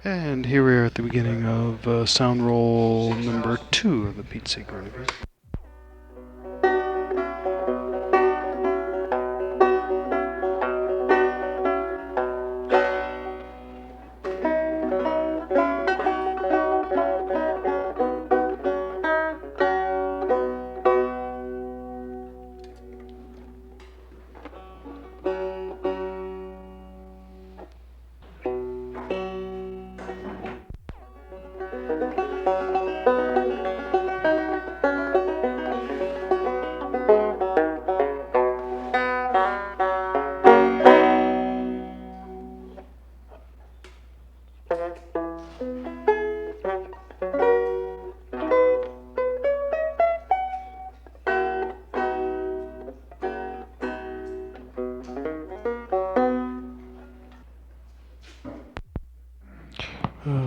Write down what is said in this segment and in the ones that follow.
And here we are at the beginning of sound roll number 2 of the Pete Seeger interview.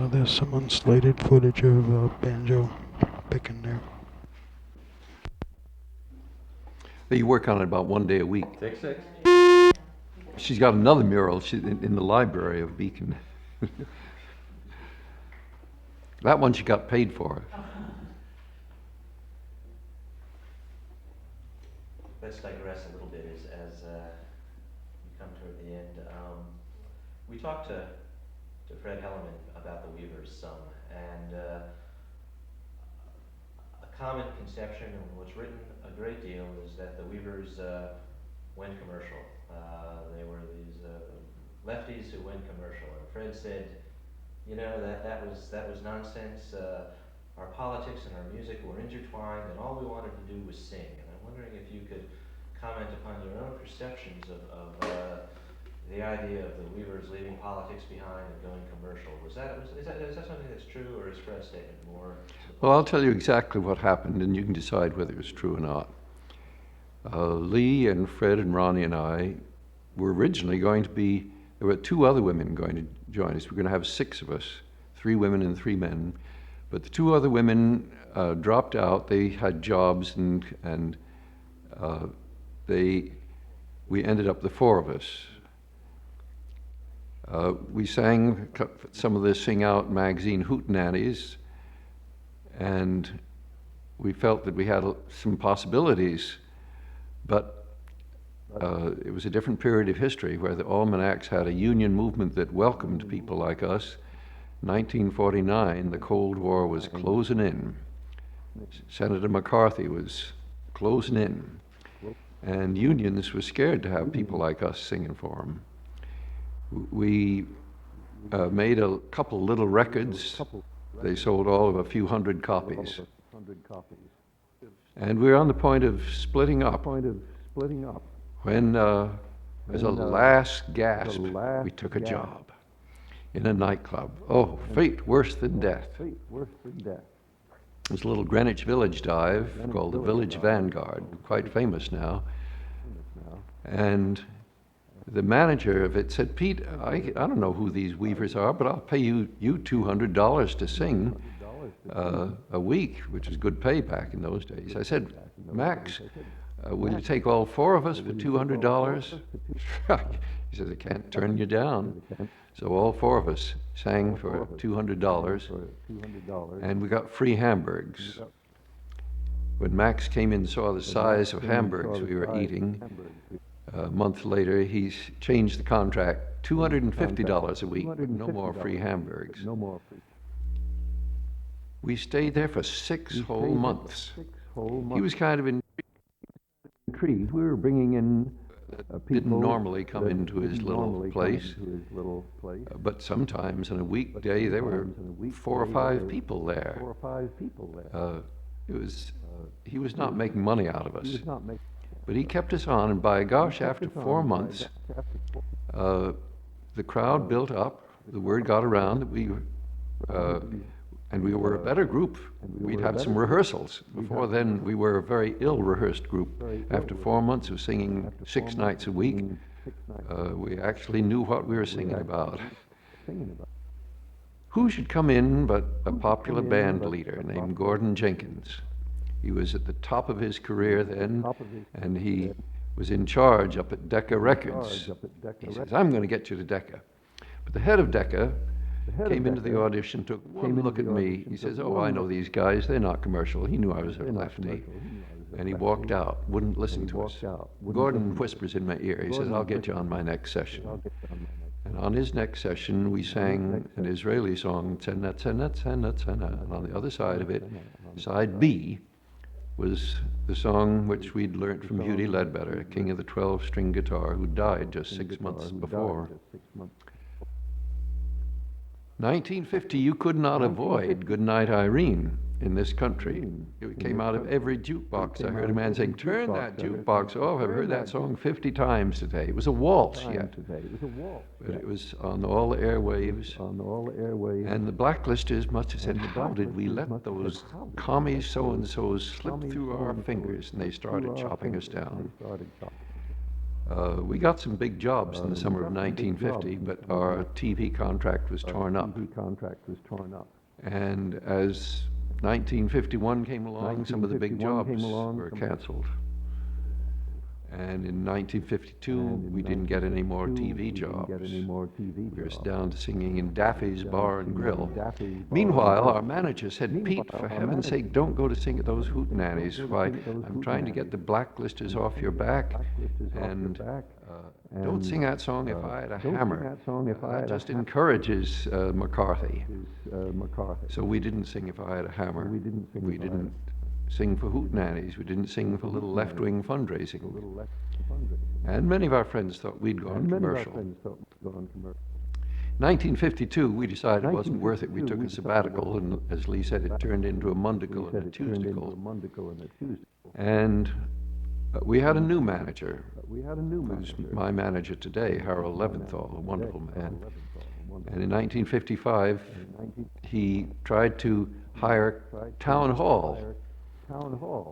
There's some unslated footage of banjo picking there. You work on it about one day a week. Take 6. She's got another mural in the library of Beacon. That one she got paid for. Let's digress a little bit as we come toward the end. We talked to Fred Hellerman about the Weavers some, and a common conception, and what's written a great deal, is that the Weavers went commercial. They were these lefties who went commercial, and Fred said, you know, that was nonsense. Our politics and our music were intertwined, and all we wanted to do was sing. And I'm wondering if you could comment upon your own perceptions of the idea of the Weavers leaving politics behind and going commercial. Is that something that's true, or is Fred's statement more? Well, I'll tell you exactly what happened, and you can decide whether it's true or not. Lee and Fred and Ronnie and I were originally going to be, there were 2 other women going to join us. We're going to have 6 of us, 3 women and 3 men. But the 2 other women dropped out. They had jobs, and we ended up the 4 of us. We sang some of the Sing Out magazine hootenannies, and we felt that we had some possibilities, but it was a different period of history where the almanacs had a union movement that welcomed people like us. 1949, the Cold War was closing in. Senator McCarthy was closing in, and unions were scared to have people like us singing for them. We made a couple little records. They sold all of a few hundred copies. And we were on the point of splitting up. When, as a last gasp, we took a job in a nightclub. Oh, fate worse than death. It was a little Greenwich Village dive called the Village Vanguard, quite famous now. And the manager of it said, Pete, I don't know who these Weavers are, but I'll pay you $200 to sing a week, which was good pay back in those days. I said, Max, will you take all 4 of us for $200? He says, I can't turn you down. So all 4 of us sang for $200, and we got free hamburgers. When Max came in and saw the size of hamburgers we were eating, a month later, he changed the contract, $250 a week, no more free hamburgers. We stayed there for 6 whole months. He was kind of intrigued. We were bringing in didn't normally come into his little place, but sometimes on a weekday there were 4 or 5 people there. He was not making money out of us. But he kept us on, and by gosh, after 4 months, the crowd built up. The word got around that we were a better group. We'd had some rehearsals. Before then, we were a very ill-rehearsed group. After 4 months of singing 6 nights a week, we actually knew what we were singing about. Who should come in but a popular band leader named Gordon Jenkins? He was at the top of his career then, and he was in charge up at Decca Records. He says, I'm going to get you to Decca. But the head of Decca came into the audition, took one look at me. He says, "Oh, I know these guys. They're not commercial." He knew I was a lefty. And he walked out, wouldn't listen to us. Gordon whispers in my ear. He says, "I'll get you on my next session." And on his next session, we sang an Israeli song, Tzena, Tzena, Tzena, Tzena. And on the other side of it, side B, was the song which we'd learnt from Hughie Ledbetter, king of the 12-string guitar, who died just 6 months before. 1950, you could not avoid Goodnight Irene in this country. It came out of every jukebox. I heard a man saying, "Turn that jukebox off. I've heard that song 50 times today." It was a waltz yet, but it was on all the airwaves. And the blacklisters must have said, "How did we let those commie so-and-sos slip through our fingers?" And they started chopping us down. We got some big jobs in the summer of 1950, but our TV contract was torn up. And as 1951 came along, some of the big jobs were canceled. And in 1952, we didn't get any more TV jobs. We were down to singing in Daffy's Bar and Grill. Meanwhile, our manager said, "Pete, for heaven's sake, don't go to sing at those hootenannies. Why, I'm trying to get the blacklisters off your back, and don't sing that song If I Had a Hammer. That just encourages McCarthy." So we didn't sing If I Had a Hammer. We didn't sing for hootenannies. We didn't sing for little left-wing fundraising. And many of our friends thought we'd gone commercial. 1952, we decided it wasn't worth it. We took a sabbatical, and as Lee said, it turned into a Mondical and a Tuesdical. And we had a new manager, who's my manager today, Harold Leventhal, a wonderful man. And in 1955, he tried to hire Town Hall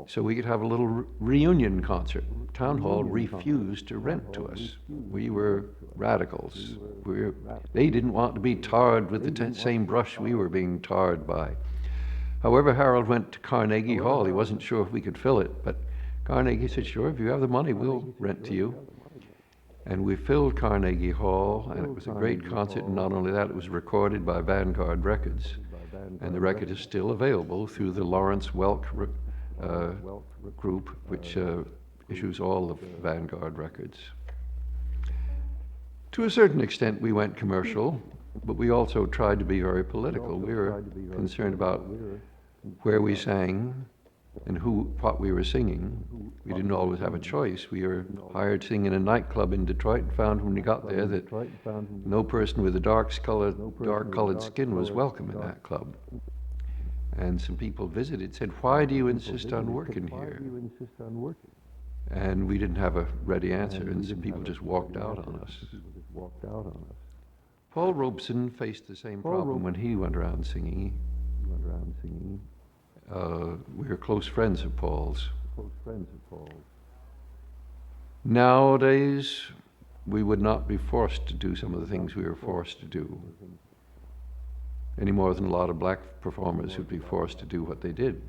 so we could have a little reunion concert. Town Hall refused to rent to us. We were radicals. They didn't want to be tarred with the same brush we were being tarred by. However, Harold went to Carnegie Hall. He wasn't sure if we could fill it, but Carnegie said, "Sure, if you have the money, we'll rent to you." And we filled Carnegie Hall, and it was a great concert, and not only that, it was recorded by Vanguard Records. And the record is still available through the Lawrence Welk group, which issues all the Vanguard records. To a certain extent, we went commercial, but we also tried to be very political. We were concerned about where we sang and what we were singing. We didn't always have a choice. We were hired to sing in a nightclub in Detroit and found when we got there that no person with a dark-colored skin was welcome in that club. And some people visited, said, "Why do you insist on working here?" And we didn't have a ready answer, and some people just walked out on us. Paul Robeson faced the same problem when he went around singing. We were close friends of Paul's. Nowadays, we would not be forced to do some of the things we were forced to do, any more than a lot of black performers would be forced to do what they did.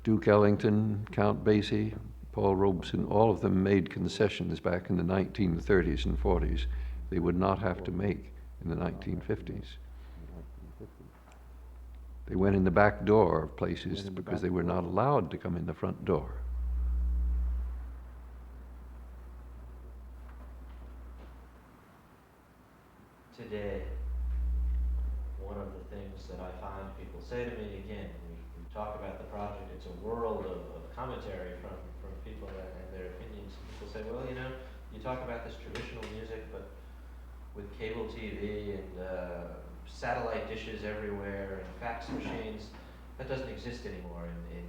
Duke Ellington, Count Basie, Paul Robeson, all of them made concessions back in the 1930s and 40s they would not have to make in the 1950s. They went in the back door of places because they were not allowed to come in the front door. Today, one of the things that I find people say to me, again, we talk about the project, it's a world of commentary from people and their opinions. People say, well, you know, you talk about this traditional music, but with cable TV and satellite dishes everywhere and fax machines, that doesn't exist anymore in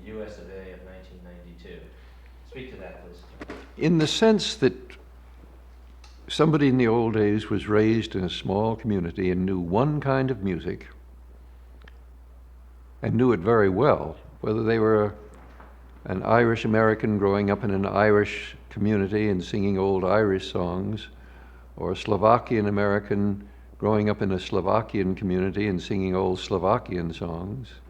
the US of A of 1992. Speak to that, please. In the sense that somebody in the old days was raised in a small community and knew one kind of music and knew it very well, whether they were an Irish American growing up in an Irish community and singing old Irish songs, or a Slovakian American growing up in a Slovakian community and singing old Slovakian songs,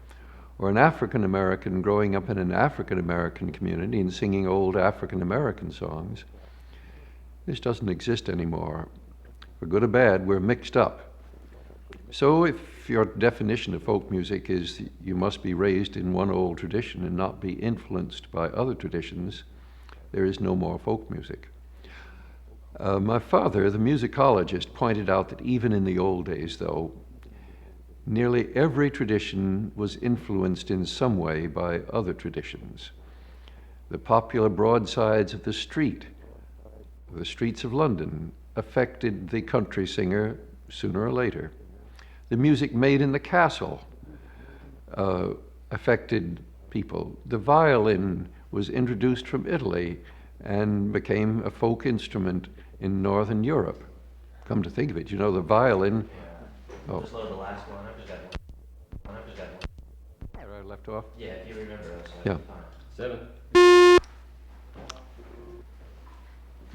or an African American growing up in an African American community and singing old African American songs. This doesn't exist anymore. For good or bad, we're mixed up. So if your definition of folk music is you must be raised in one old tradition and not be influenced by other traditions, there is no more folk music. My father, the musicologist, pointed out that even in the old days, though, nearly every tradition was influenced in some way by other traditions. The popular broadsides of the streets of London, affected the country singer sooner or later. The music made in the castle affected people. The violin was introduced from Italy and became a folk instrument in Northern Europe. Come to think of it, the violin. Yeah. Just load the last one. I've just got one. Where I left off? Yeah, if you remember us, Yeah. fine. 7.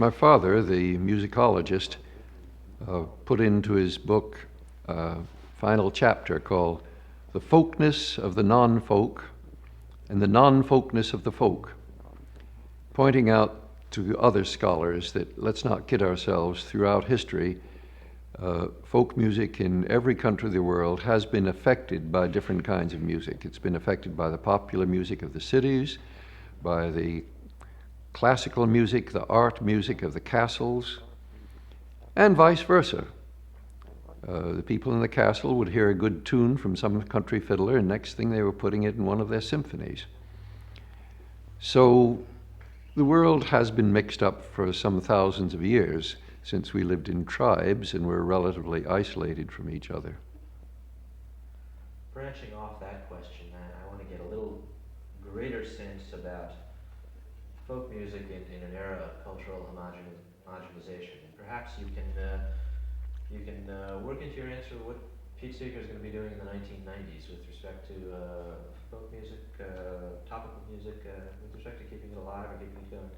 My father, the musicologist, put into his book a final chapter called The Folkness of the Non-Folk and the Non-Folkness of the Folk, pointing out to other scholars that let's not kid ourselves. Throughout history, folk music in every country of the world has been affected by different kinds of music. It's been affected by the popular music of the cities, by the classical music, the art music of the castles, and vice versa. The people in the castle would hear a good tune from some country fiddler, and next thing they were putting it in one of their symphonies. So the world has been mixed up for some thousands of years since we lived in tribes and were relatively isolated from each other. Branching off that question, I want to get a little greater sense about folk music in an era of cultural homogenization. And perhaps you can work into your answer what Pete Seeger is going to be doing in the 1990s with respect to folk music, topical music, with respect to keeping it alive or keeping it going.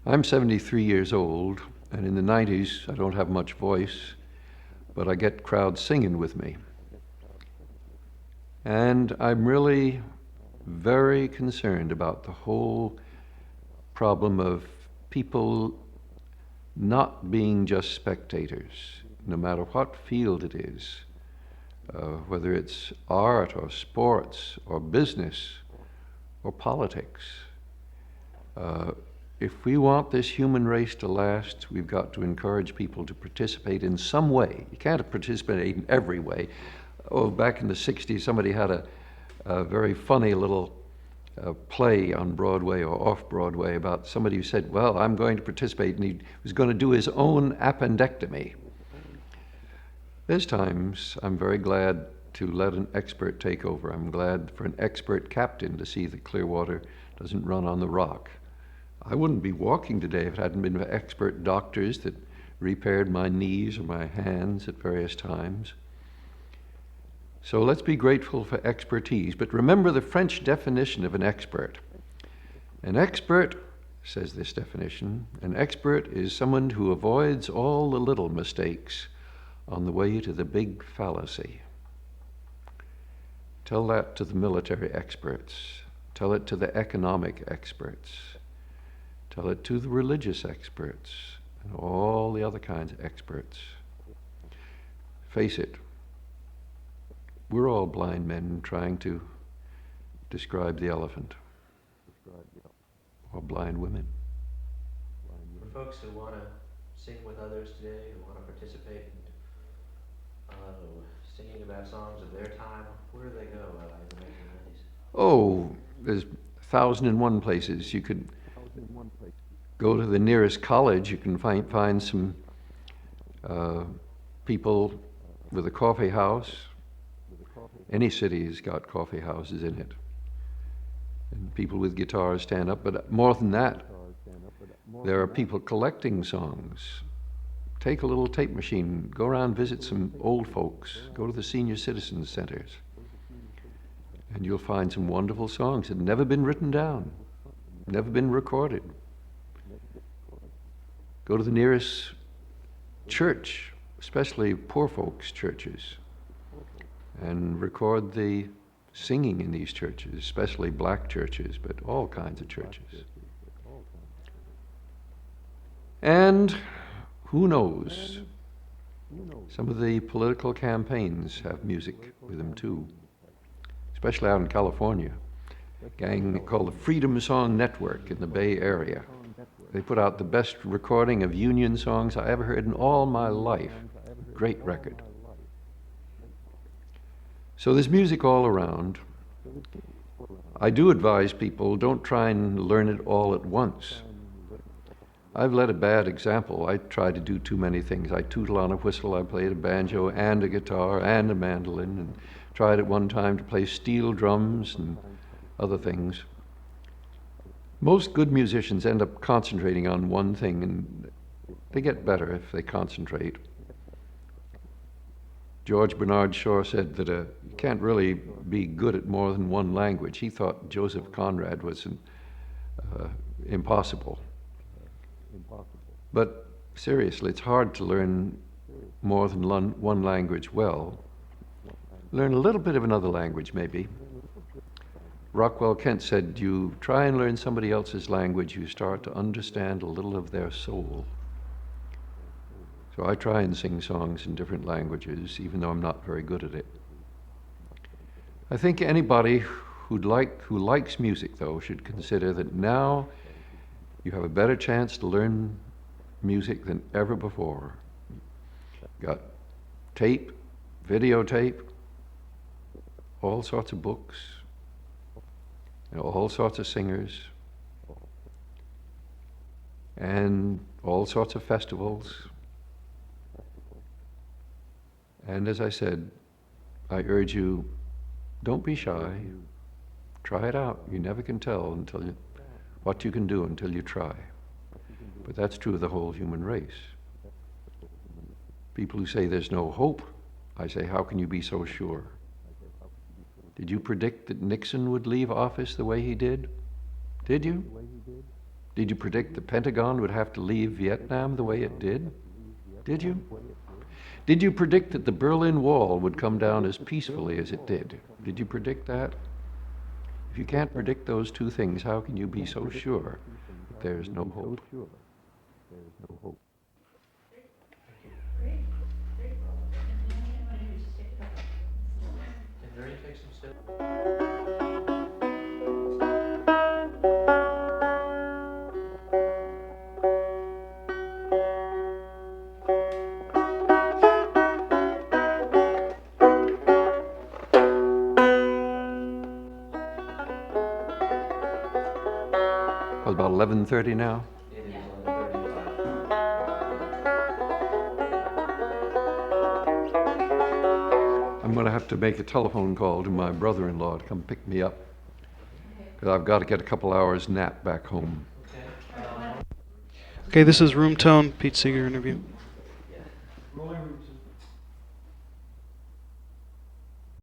I'm 73 years old, and in the 90s I don't have much voice, but I get crowds singing with me. And I'm really very concerned about the whole problem of people not being just spectators, no matter what field it is, whether it's art or sports or business or politics. If we want this human race to last, we've got to encourage people to participate in some way. You can't participate in every way. Back in the 60s, somebody had a very funny little play on Broadway or off-Broadway about somebody who said, well, I'm going to participate, and he was going to do his own appendectomy. There's times I'm very glad to let an expert take over. I'm glad for an expert captain to see that Clearwater doesn't run on the rock. I wouldn't be walking today if it hadn't been for expert doctors that repaired my knees or my hands at various times. So let's be grateful for expertise. But remember the French definition of an expert. An expert, says this definition, an expert is someone who avoids all the little mistakes on the way to the big fallacy. Tell that to the military experts. Tell it to the economic experts. Tell it to the religious experts and all the other kinds of experts. Face it, we're all blind men trying to describe the elephant, or blind women. For folks who want to sing with others today, who want to participate in singing about songs of their time, where do they go in the 1990s? Oh, there's 1,001 places. You could go to the nearest college. You can find some people with a coffee house. Any city's got coffee houses in it. And people with guitars stand up. But more than that, there are people collecting songs. Take a little tape machine, go around, visit some old folks, go to the senior citizens centers, and you'll find some wonderful songs that have never been written down, never been recorded. Go to the nearest church, especially poor folks' churches, and record the singing in these churches, especially black churches, but all kinds of churches. And Who knows? Some of the political campaigns have music with them too, especially out in California. A gang called the Freedom Song Network in the Bay Area. They put out the best recording of Union songs I ever heard in all my life. Great record. So there's music all around. I do advise people, don't try and learn it all at once. I've led a bad example. I try to do too many things. I tootle on a whistle, I played a banjo and a guitar and a mandolin, and tried at one time to play steel drums and other things. Most good musicians end up concentrating on one thing, and they get better if they concentrate. George Bernard Shaw said that you can't really be good at more than one language. He thought Joseph Conrad was impossible. But seriously, it's hard to learn more than one language well. Learn a little bit of another language, maybe. Rockwell Kent said, you try and learn somebody else's language, you start to understand a little of their soul. So I try and sing songs in different languages, even though I'm not very good at it. I think anybody who likes music, though, should consider that now you have a better chance to learn music than ever before. Got tape, videotape, all sorts of books, all sorts of singers, and all sorts of festivals. And as I said, I urge you, don't be shy. Try it out. You never can tell what you can do until you try. But that's true of the whole human race. People who say there's no hope, I say, how can you be so sure? Did you predict that Nixon would leave office the way he did? Did you? Did you predict the Pentagon would have to leave Vietnam the way it did? Did you? Did you predict that the Berlin Wall would come down as peacefully as it did? Did you predict that? If you can't predict those two things, how can you be so sure that there's no hope? Can Mary take some steps? Well, about 11:30 now. It is 11:35. I'm going to have to make a telephone call to my brother-in-law to come pick me up, because I've got to get a couple hours nap back home. Okay, this is Room Tone, Pete Seeger interview.